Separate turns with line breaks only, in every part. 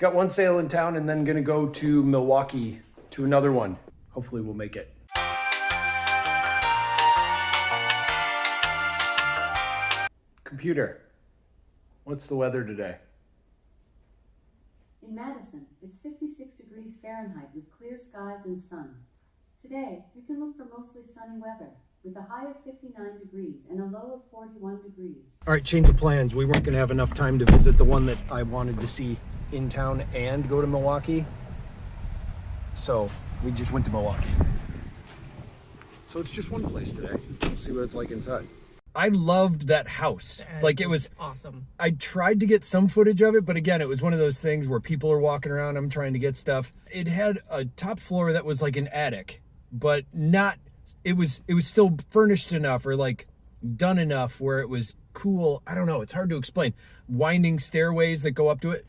Got one sale in town and then gonna go to Milwaukee to another one. Hopefully we'll make it. Computer, what's the weather today?
In Madison, it's 56 degrees Fahrenheit with clear skies and sun. Today, you can look for mostly sunny weather with a high of 59 degrees and a low of 41 degrees.
All right, change of plans. We weren't gonna have enough time to visit the one that I wanted to see in town and go to Milwaukee. So we just went to Milwaukee. So it's just one place today. Let's see what it's like inside. I loved that house. Like, it was
awesome.
I tried to get some footage of it, but again, it was one of those things where people are walking around, I'm trying to get stuff. It had a top floor that was like an attic, but not, it was still furnished enough or like done enough where it was cool. I don't know, it's hard to explain. Winding stairways that go up to it,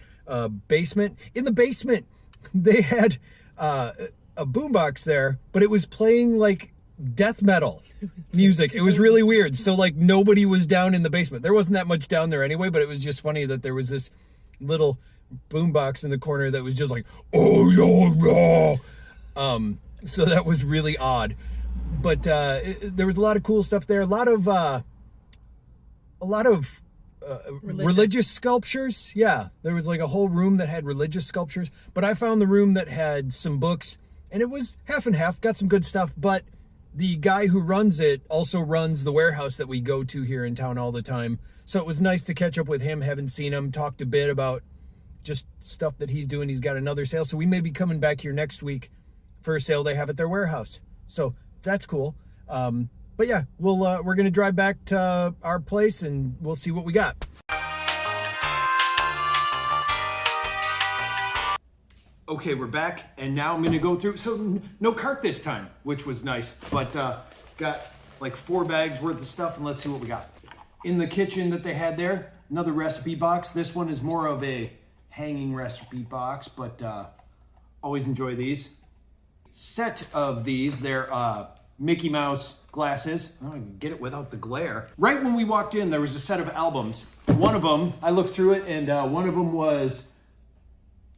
basement. In the basement, they had a boombox there, but it was playing like death metal music. It was really weird. So like nobody was down in the basement. There wasn't that much down there anyway, but it was just funny that there was this little boombox in the corner that was just like, oh yeah, yeah. So that was really odd. But there was a lot of cool stuff there. A lot of religious sculptures. Yeah, there was like a whole room that had religious sculptures. But I found the room that had some books, and it was half and half. Got some good stuff, but the guy who runs it also runs the warehouse that we go to here in town all the time. So it was nice to catch up with him. Haven't seen him. Talked a bit about just stuff that he's doing. He's got another sale. So we may be coming back here next week for a sale they have at their warehouse. So that's cool. But yeah, we're going to drive back to our place and we'll see what we got. Okay, we're back, and now I'm gonna go through, so no cart this time, which was nice, but got like 4 bags worth of stuff, and let's see what we got. In the kitchen that they had there, another recipe box. This one is more of a hanging recipe box, but always enjoy these. Set of these, they're Mickey Mouse glasses. I don't even get it without the glare. Right when we walked in, there was a set of albums. One of them, I looked through it, and one of them was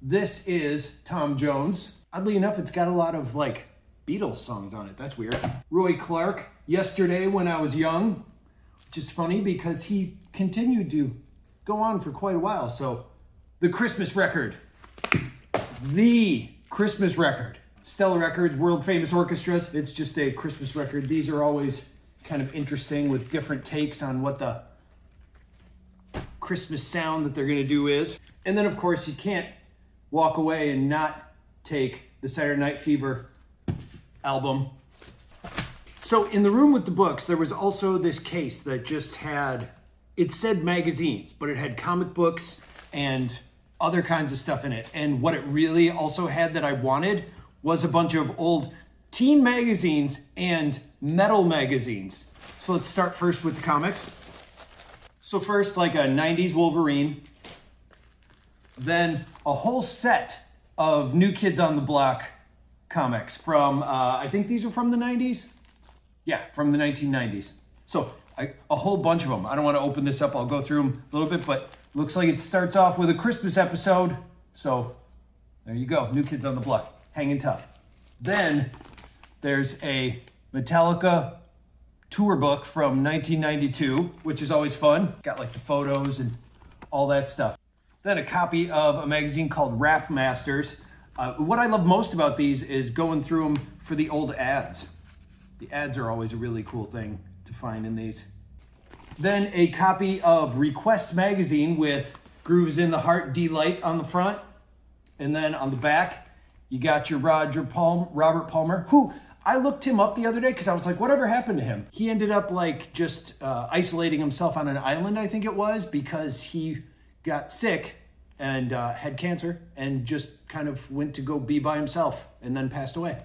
This Is Tom Jones. Oddly enough, it's got a lot of like Beatles songs on it. That's weird. Roy Clark, Yesterday When I Was Young, which is funny because he continued to go on for quite a while. So the Christmas record, Stella Records, world famous orchestras. It's just a Christmas record. These are always kind of interesting with different takes on what the Christmas sound that they're gonna do is. And then of course you can't walk away and not take the Saturday Night Fever album. So in the room with the books, there was also this case that just had, it said magazines, but it had comic books and other kinds of stuff in it. And what it really also had that I wanted was a bunch of old teen magazines and metal magazines. So let's start first with the comics. So first, like a 90s Wolverine, then a whole set of New Kids on the Block comics from, I think these are from the 90s. Yeah, from the 1990s. So a whole bunch of them. I don't want to open this up. I'll go through them a little bit, but looks like it starts off with a Christmas episode. So there you go, New Kids on the Block, hanging tough. Then there's a Metallica tour book from 1992, which is always fun. Got like the photos and all that stuff. Then a copy of a magazine called Rap Masters. What I love most about these is going through them for the old ads. The ads are always a really cool thing to find in these. Then a copy of Request Magazine with Grooves in the Heart, Delight on the front. And then on the back, you got your Robert Palmer, who I looked him up the other day because I was like, whatever happened to him? He ended up like just isolating himself on an island, I think it was, because he got sick and had cancer and just kind of went to go be by himself and then passed away.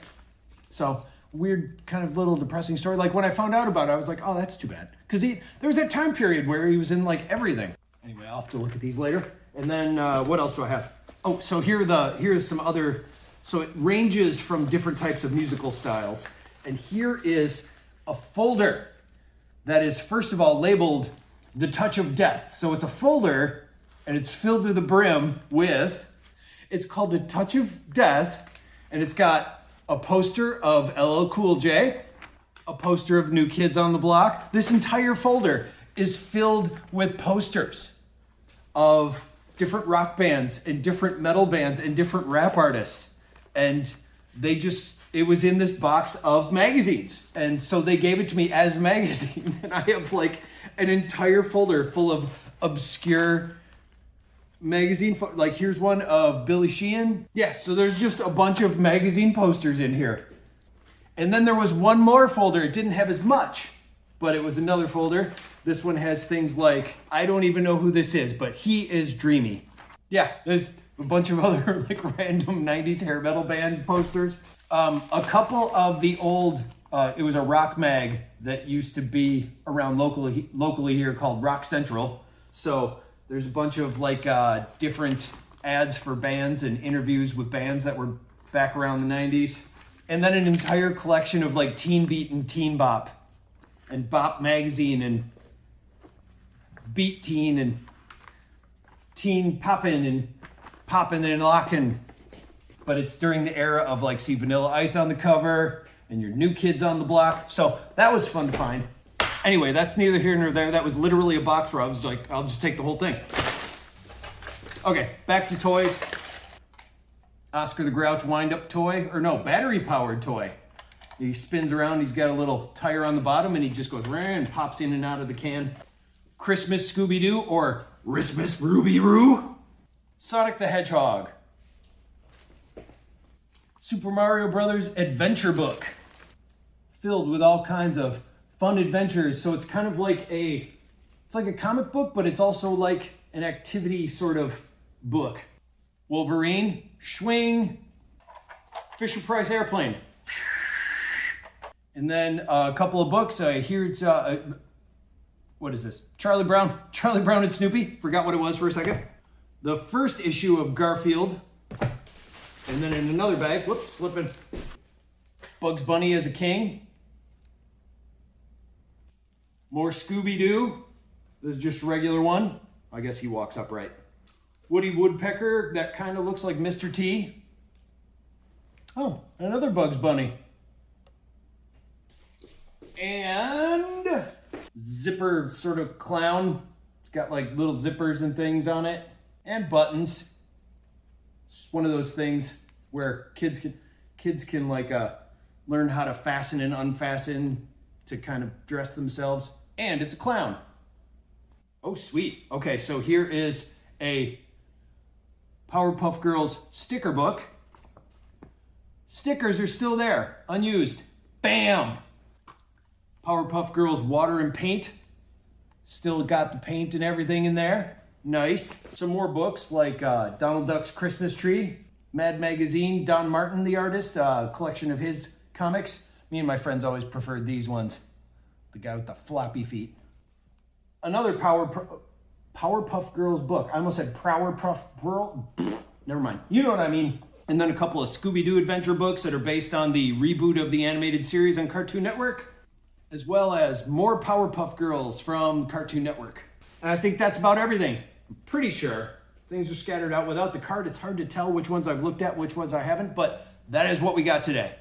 So weird kind of little depressing story. Like when I found out about it, I was like, oh, that's too bad. Because there was that time period where he was in like everything. Anyway, I'll have to look at these later. And then what else do I have? Oh, so here's some other, so it ranges from different types of musical styles. And here is a folder that is, first of all, labeled The Touch of Death. So it's a folder and it's filled to the brim with It's called A Touch of Death, and it's got a poster of LL Cool J, a poster of New Kids on the Block. This entire folder is filled with posters of different rock bands and different metal bands and different rap artists. And it was in this box of magazines. And so they gave it to me as a magazine. And I have like an entire folder full of obscure magazine. Like here's one of Billy Sheehan. Yeah, so there's just a bunch of magazine posters in here. And then there was one more folder. It didn't have as much, but it was another folder. This one has things like, I don't even know who this is, but He Is Dreamy. Yeah, there's a bunch of other like random 90s hair metal band posters. A couple of the old, it was a rock mag that used to be around locally here called Rock Central. So there's a bunch of like different ads for bands and interviews with bands that were back around the 90s. And then an entire collection of like Teen Beat and Teen Bop and Bop Magazine and Beat Teen and Teen Poppin' and Lockin'. But it's during the era of like see Vanilla Ice on the cover and your New Kids on the Block. So that was fun to find. Anyway, that's neither here nor there. That was literally a box where I was like, I'll just take the whole thing. Okay, back to toys. Oscar the Grouch wind-up toy, or no, battery-powered toy. He spins around, he's got a little tire on the bottom, and he just goes and pops in and out of the can. Christmas Scooby-Doo, or Christmas Ruby-Roo. Sonic the Hedgehog. Super Mario Brothers Adventure Book. Filled with all kinds of fun adventures, so it's kind of like it's like a comic book, but it's also like an activity sort of book. Wolverine, Schwing, Fisher-Price Airplane. And then a couple of books. Here it's, what is this? Charlie Brown and Snoopy. Forgot what it was for a second. The first issue of Garfield. And then in another bag, whoops, slipping. Bugs Bunny as a King. More Scooby-Doo. This is just a regular one. I guess he walks upright. Woody Woodpecker, that kind of looks like Mr. T. Oh, another Bugs Bunny. And zipper sort of clown. It's got like little zippers and things on it. And buttons. It's one of those things where kids can like learn how to fasten and unfasten to kind of dress themselves. And it's a clown. Oh, sweet. Okay, so here is a Powerpuff Girls sticker book. Stickers are still there, unused. Bam! Powerpuff Girls water and paint. Still got the paint and everything in there. Nice. Some more books like Donald Duck's Christmas Tree, Mad Magazine, Don Martin, the artist, collection of his comics. Me and my friends always preferred these ones. The guy with the floppy feet. Another Powerpuff Girls book. I almost said Powerpuff Girl. Never mind. You know what I mean. And then a couple of Scooby-Doo adventure books that are based on the reboot of the animated series on Cartoon Network, as well as more Powerpuff Girls from Cartoon Network. And I think that's about everything. I'm pretty sure. Things are scattered out. Without the card, it's hard to tell which ones I've looked at, which ones I haven't, but that is what we got today.